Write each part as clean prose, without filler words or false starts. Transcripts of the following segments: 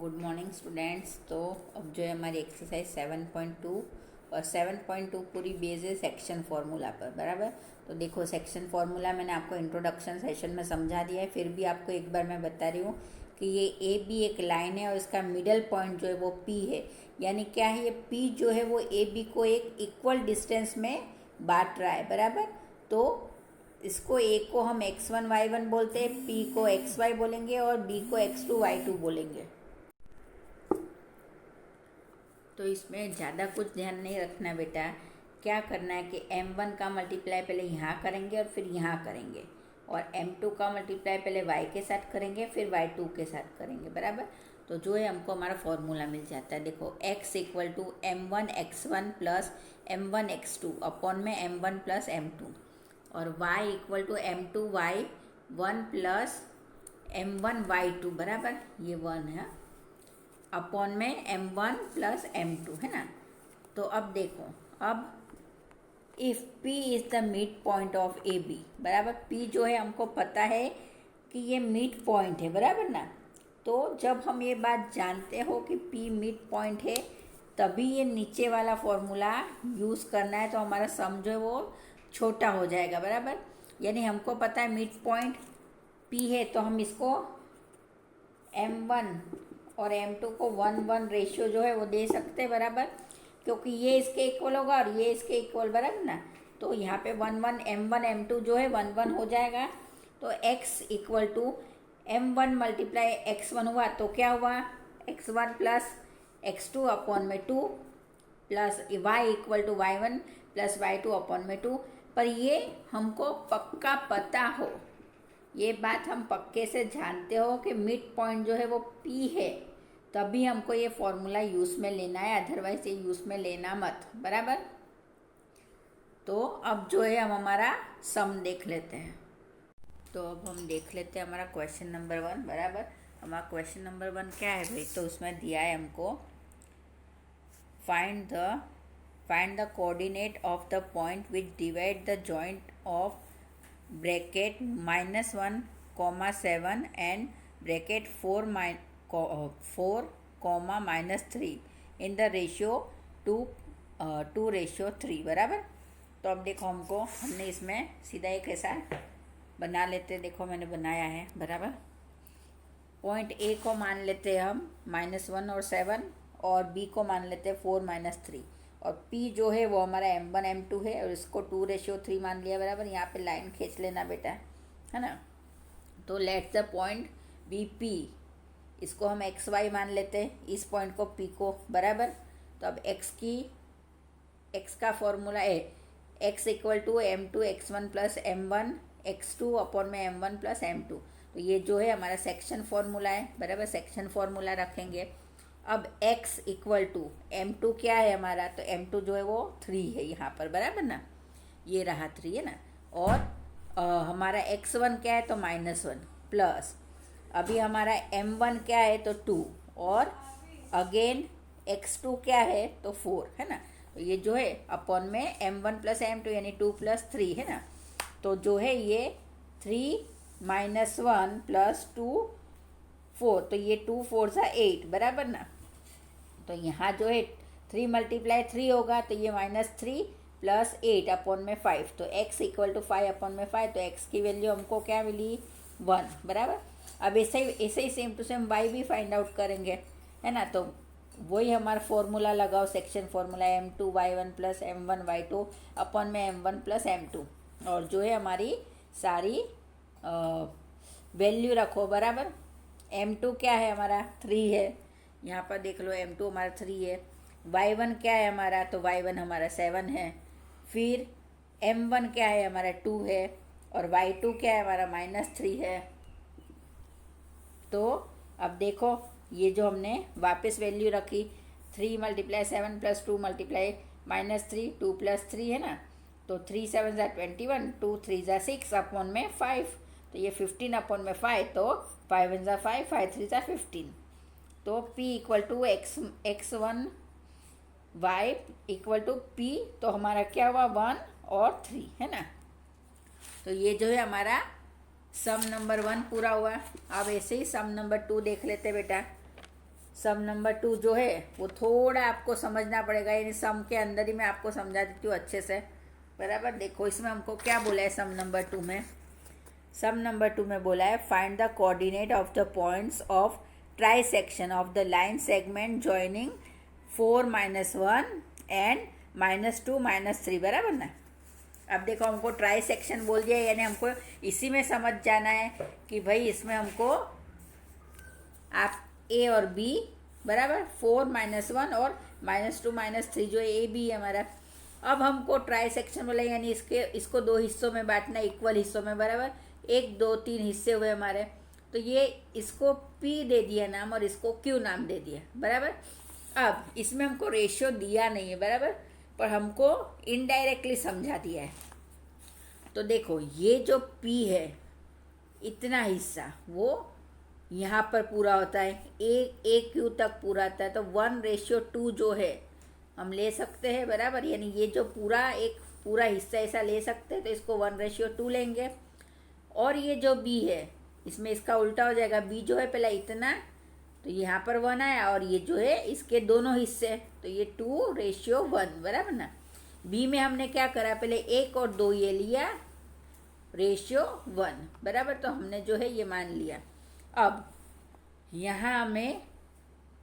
Good morning students. तो अब जो है हमारी एक्सरसाइज 7.2 और 7.2 पूरी बेस है सेक्शन फार्मूला पर, बराबर। तो देखो, सेक्शन फार्मूला मैंने आपको इंट्रोडक्शन सेशन में समझा दिया है, फिर भी आपको एक बार मैं बता रही हूँ कि ये ए बी एक लाइन है और इसका मिडल पॉइंट जो है वो पी है। यानी क्या है, ये पी जो है वो ए बी को एक इक्वल डिस्टेंस में बांट रहा है, बराबर। तो इसको ए को हम x1 y1 बोलते हैं, पी को xy बोलेंगे और बी को x2 y2 बोलेंगे। तो इसमें ज़्यादा कुछ ध्यान नहीं रखना बेटा। क्या करना है कि m1 का मल्टीप्लाई पहले यहाँ करेंगे और फिर यहाँ करेंगे, और m2 का मल्टीप्लाई पहले y के साथ करेंगे फिर y2 के साथ करेंगे, बराबर। तो जो है हमको हमारा फॉर्मूला मिल जाता है। देखो, x equal to m1x1 plus m1x2 upon में m1 प्लस m2, और y equal to m2y1 plus m1y2, बराबर, ये 1 है, अपॉन में m1 प्लस m2 है ना। तो अब देखो, अब if p is the mid point of A B, बराबर। p जो है हमको पता है कि ये मिड पॉइंट है, बराबर ना। तो जब हम ये बात जानते हो कि p मिड पॉइंट है, तभी ये नीचे वाला फॉर्मूला यूज़ करना है। तो हमारा सम जो है वो छोटा हो जाएगा, बराबर। यानी हमको पता है मिड पॉइंट p है, तो हम इसको m1 और m2 को 1:1 रेशियो जो है वो दे सकते हैं, बराबर, क्योंकि ये इसके इक्वल होगा और ये इसके इक्वल, बराबर ना। तो यहाँ पे 1:1 m1 m2 जो है 1:1 हो जाएगा। तो x equal to m1 multiply x1 हुआ, तो क्या हुआ, x1 प्लस x2 अपॉन में 2 plus y equal to y1 plus y2 upon में 2। पर ये हमको पक्का पता हो, ये बात हम पक्के से जानते हो कि मिड पॉइंट जो है वो P है, तभी हमको ये फॉर्मूला यूज़ में लेना है, अदरवाइज ये यूज़ में लेना मत, बराबर। तो अब जो है हम हमारा सम देख लेते हैं। तो अब हम देख लेते हैं हमारा क्वेश्चन नंबर 1, बराबर। हमारा क्वेश्चन नंबर 1 क्या है भाई, तो उसमें दिया है हमको find the coordinate of the point which divide the joint of bracket -1, 7 and bracket 4, -3 in the ratio 2:3, बराबर। तो अब देखो, हमने इसमें सीधा एक ऐसा बना लेते हैं। देखो, मैंने बनाया है, बराबर। पॉइंट ए को मान लेते हैं हम -1 और 7, और बी को मान लेते हैं 4 -3, और P जो है वो हमारा m1 m2 है, और इसको 2:3 मान लिया, बराबर। यहाँ पे लाइन खींच लेना बेटा, है ना। तो let the point B P, इसको हम xy मान लेते हैं, इस पॉइंट को P को, बराबर। तो अब x का फॉर्मूला है x equal to m2 x1 plus m1 x2 upon में m1 प्लस m2। तो ये जो है हमारा सेक्शन फॉर्मूला है, बराबर। सेक्शन फॉर्मूला रखेंगे। अब x इक्वल टू m2 क्या है हमारा, तो m2 जो है वो 3 है यहाँ पर, बराबर ना, ये रहा 3 है ना। और हमारा x1 क्या है, तो -1 प्लस, अभी हमारा m1 क्या है, तो 2, और अगेन x2 क्या है, तो 4 है ना। तो ये जो है अपॉन में m1 प्लस m2 यानी 2 + 3 है ना। तो जो है ये 3 - 1 प्लस 2 4, तो ये 2 4 सा 8, बराबर ना। तो यहाँ जो है 3 × 3 होगा, तो ये -3 प्लस 8 अपॉन में 5। तो x इक्वल टू 5 अपॉन में 5, तो x की वैल्यू हमको क्या मिली, 1, बराबर। अब ऐसे ही सेम टू सेम y भी फाइंड आउट करेंगे, है ना। तो वही हमारा फॉर्मूला लगाओ, section formula m2y1 plus m1y2 upon में m1 प्लस m2, और जो है हमारी सारी वैल्यू रखो, बराबर। m2 क्या है हमारा, 3 है, यहाँ पर देख लो, m2 हमारा 3 है। y1 क्या है हमारा, तो y1 हमारा 7 है। फिर m1 क्या है हमारा, 2 है, और y2 क्या है हमारा, -3 है। तो अब देखो, ये जो हमने वापस वैल्यू रखी, 3 × 7 प्लस 2 × -3, 2 + 3 है ना। तो 3 7 = 21, 2 3 = 6 अपॉन में 5, तो ये 15 अपॉन में 5, तो 5 1 = 5, 5 3 = 15। तो P equal to x1 y equal to P, तो हमारा क्या हुआ, 1 और 3 है ना। तो ये जो है हमारा सम नंबर 1 पूरा हुआ। अब ऐसे ही सम नंबर 2 देख लेते बेटा। सम नंबर 2 जो है वो थोड़ा आपको समझना पड़ेगा, यानी सम के अंदर ही मैं आपको समझा देती हूँ अच्छे से, बराबर। देखो इसमें हमको क्या बोला है सम नंबर 2 में। सम नंबर 2 में बोला है find the coordinate of the points of try section of the line segment joining 4-1 and -2 -3, बराबर ना। अब देखो हमको ट्राई सेक्शन बोल दिया, यानी हमको इसी में समझ जाना है कि भाई इसमें हमको आप ए और बी, बराबर, 4-1 और -2 -3 जो ए बी है हमारा। अब हमको ट्राई सेक्शन बोला, यानी इसको 2 हिस्सों में बांटना, इक्वल हिस्सों में, बराबर। 1 2 3 हिस्से हुए हमारे, तो ये इसको पी दे दिया नाम और इसको क्यू नाम दे दिया, बराबर। अब इसमें हमको रेशियो दिया नहीं है, बराबर, पर हमको इनडायरेक्टली समझा दिया है। तो देखो ये जो पी है इतना हिस्सा वो यहाँ पर पूरा होता है, ए क्यू तक पूरा आता है, तो 1:2 जो है हम ले सकते हैं, बराबर। यानी ये जो पूरा हिस्सा ऐसा ले सकते हैं, तो इसको 1:2 लेंगे। और ये जो बी है इसमें इसका उल्टा हो जाएगा, बी जो है पहले इतना, तो यहाँ पर 1 आया, और ये जो है इसके दोनों हिस्से, तो ये 2:1, बराबर ना। बी में हमने क्या करा, पहले 1 और 2 ये लिया, रेशियो 1, बराबर। तो हमने जो है ये मान लिया। अब यहाँ हमें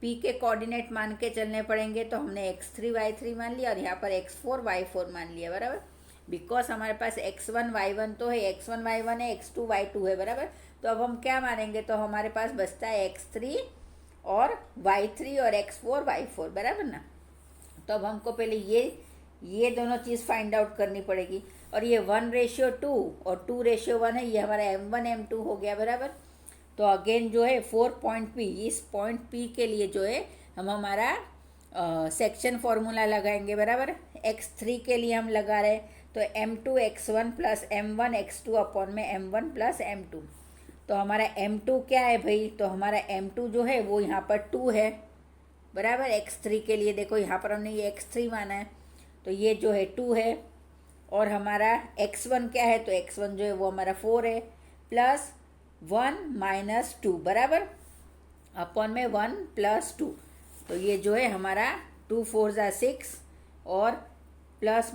पी के कोऑर्डिनेट मान के चलने पड़ेंगे, तो हमने x3 y3 मान लिया और यहाँ पर x4 y4 मान लिया, बराबर। बिकॉज हमारे पास x1 y1 तो है, x1 y1 है, x2 y2 है, बराबर। तो अब हम क्या मानेंगे, तो हमारे पास बचता है x3 और y3 और x4 y4, बराबर ना। तो अब हमको पहले ये दोनों चीज़ फाइंड आउट करनी पड़ेगी, और ये 1:2 और 2:1 है, ये हमारा m1 m2 हो गया, बराबर। तो अगेन जो है 4 पॉइंट पी, इस पॉइंट पी के लिए जो है हम हमारा सेक्शन फॉर्मूला लगाएंगे, बराबर। x3 के लिए हम लगा रहे, तो m2 x1 plus m1 x2 upon में m1 प्लस m2। तो हमारा m2 क्या है भाई, तो हमारा m2 जो है वो यहाँ पर 2 है, बराबर। x3 के लिए देखो यहाँ पर हमने ये x3 माना है, तो ये जो है 2 है। और हमारा x1 क्या है, तो x1 जो है वो हमारा 4 है, प्लस 1 - 2, बराबर, अपॉन में 1 + 2। तो ये जो है हमारा 2 4 = 6 और प्लस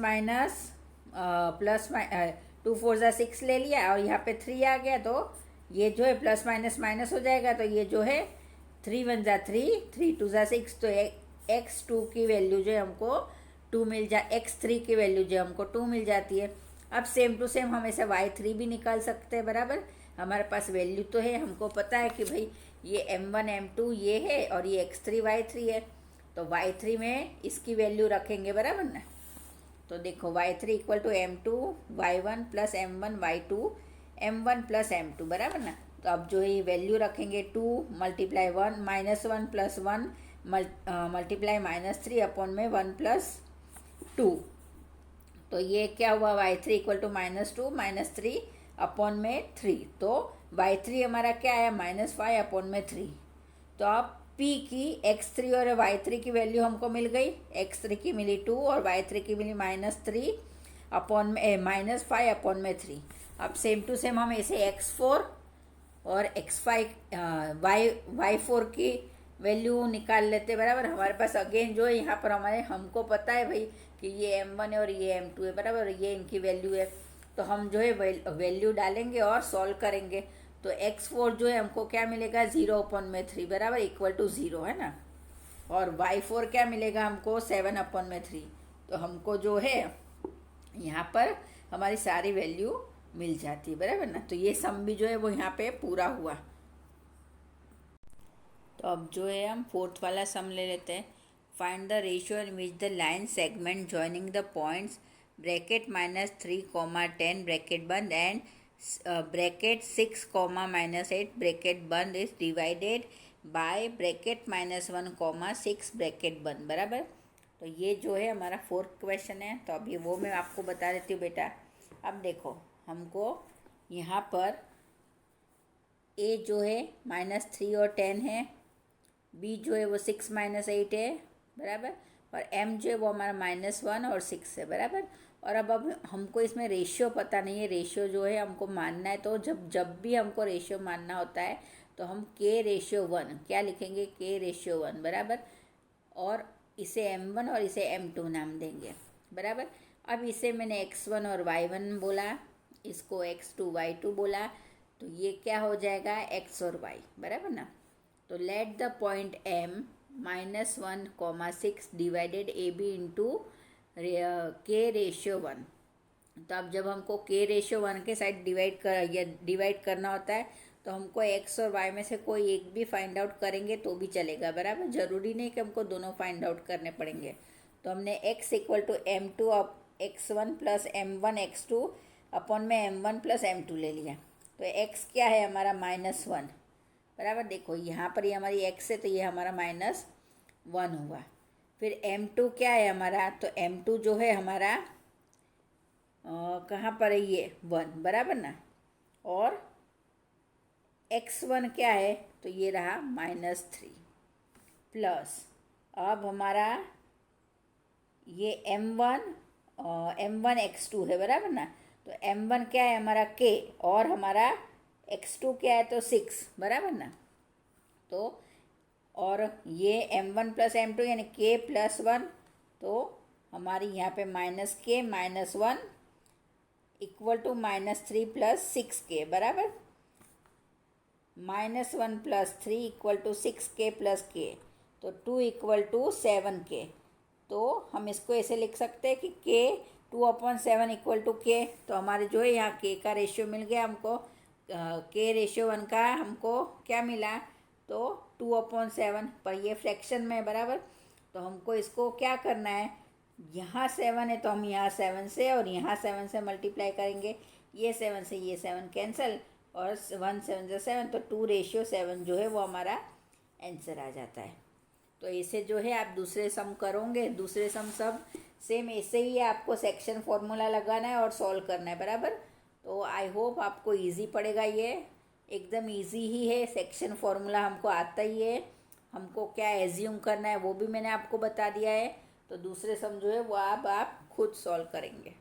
2 4 = 6 ले लिया, और यहाँ पे 3 आ गया, तो ये जो है प्लस माइनस माइनस हो जाएगा, तो ये जो है 3 1 = 3, 3 2 = 6। तो x2 की वैल्यू जो है हमको 2 x3 की वैल्यू जो हमको 2 मिल जाती है। अब सेम टू सेम हम ऐसे y3 भी निकाल सकते हैं, बराबर। हमारे पास वैल्यू तो है, हमको पता है कि भाई ये m1 m2 ये है और ये x3 y3 है, तो y3 में इसकी वैल्यू रखेंगे, बराबर ना। तो देखो y3 = m2 y1 + m1 y2 m1 + m2, बराबर ना। तो अब जो है ये वैल्यू रखेंगे 2 × 1 -1 + 1 × -3 अपॉन में 1 + 2। तो ये क्या हुआ, y3 = -2 - 3 अपॉन में 3। तो y3 हमारा क्या है, -5 अपॉन में 3। तो अब p की x3 और y3 की वैल्यू हमको मिल गई, x3 की मिली 2 और y3 की मिली -3 अपॉन में -5 अपॉन में 3। अब सेम टू सेम हम ऐसे x4 और x5 y4 की वैल्यू निकाल लेते, बराबर। हमारे पास अगेन जो है यहाँ पर हमको पता है भाई कि ये m1 है और ये m2 है, बराबर, ये इनकी वैल्यू है। तो हम जो है वैल्यू डालेंगे और सॉल्व करेंगे, तो x4 जो है हमको क्या मिलेगा, 0 अपॉन में 3, बराबर, = 0 है ना। और y4 क्या मिलेगा हमको, 7 अपॉन में 3। तो हमको जो है यहाँ पर हमारी सारी वैल्यू मिल जाती है, बराबर ना। तो ये सम भी जो है वो यहाँ पे पूरा हुआ। तो अब जो है हम 4th वाला सम ले लेते हैं। Find the ratio in which the line segment joining the points bracket -3, 10 bracket बंद एंड ब्रैकेट 6, -8 ब्रैकेट बंद is divided by bracket -1, 6 bracket बंद, बराबर। तो ये जो है हमारा 4th क्वेश्चन है। तो अभी वो मैं आपको बता देती हूँ बेटा। अब देखो हमको यहाँ पर a जो है -3 और 10 है, b जो है वो 6 - 8 है, बराबर, और m जो है वो हमारा -1 और 6 है, बराबर। और अब हमको इसमें रेशियो पता नहीं है, रेशियो जो है हमको मानना है। तो जब भी हमको रेशियो मानना होता है तो हम k/1 क्या लिखेंगे, k/1 बराबर, और इसे m1 और इसे m2 नाम देंगे बराबर। अब इसे मैंने x1 और y1 बोला, इसको x2 y2 बोला, तो ये क्या हो जाएगा, x और y बराबर ना। तो let the point m -1, 6 divided AB into k/1। तो अब जब हमको k/1 के साथ डिवाइड करना होता है तो हमको x और y में से कोई एक भी फाइंड आउट करेंगे तो भी चलेगा बराबर, ज़रूरी नहीं कि हमको दोनों फाइंड आउट करने पड़ेंगे। तो हमने x = m2 x1 + m1 x2 upon में m1 + m2 ले लिया। तो x क्या है हमारा -1 बराबर, देखो यहाँ पर ये हमारी x है तो ये हमारा -1 हुआ। फिर m2 क्या है हमारा, तो m2 जो है हमारा कहाँ पर है, ये 1 बराबर ना, और x1 क्या है, तो ये रहा -3 प्लस, अब हमारा ये m1 x2 है बराबर ना। तो m1 क्या है हमारा k, और हमारा x2 क्या है, तो 6 बराबर ना। तो और ये m1 + m2 यानी k+1, तो हमारी यहाँ पे -k -1 = -3 + 6k बराबर, -1 + 3 = 6k + k, तो 2 = 7k। तो हम इसको ऐसे लिख सकते हैं कि k 2/7 = k। तो हमारे जो है यहाँ k का रेशियो मिल गया हमको, k/1 का हमको क्या मिला, तो 2/7, पर ये फ्रैक्शन में है बराबर। तो हमको इसको क्या करना है, यहाँ 7 है तो हम यहाँ 7 से और यहाँ 7 से मल्टीप्लाई करेंगे, ये 7 से ये 7 कैंसिल, और 1 7 × 7, तो 2/7 जो है वो हमारा आंसर आ जाता है। तो ऐसे जो है आप दूसरे सम करोगे, दूसरे सम सब सेम ऐसे ही है, आपको सेक्शन फॉर्मूला लगाना है और सॉल्व करना है बराबर। तो आई होप आपको इजी पड़ेगा, ये एकदम इजी ही है, सेक्शन फॉर्मूला हमको आता ही है, हमको क्या एज्यूम करना है वो भी मैंने आपको बता दिया है। तो दूसरे सम जो है वो आप खुद सॉल्व करेंगे।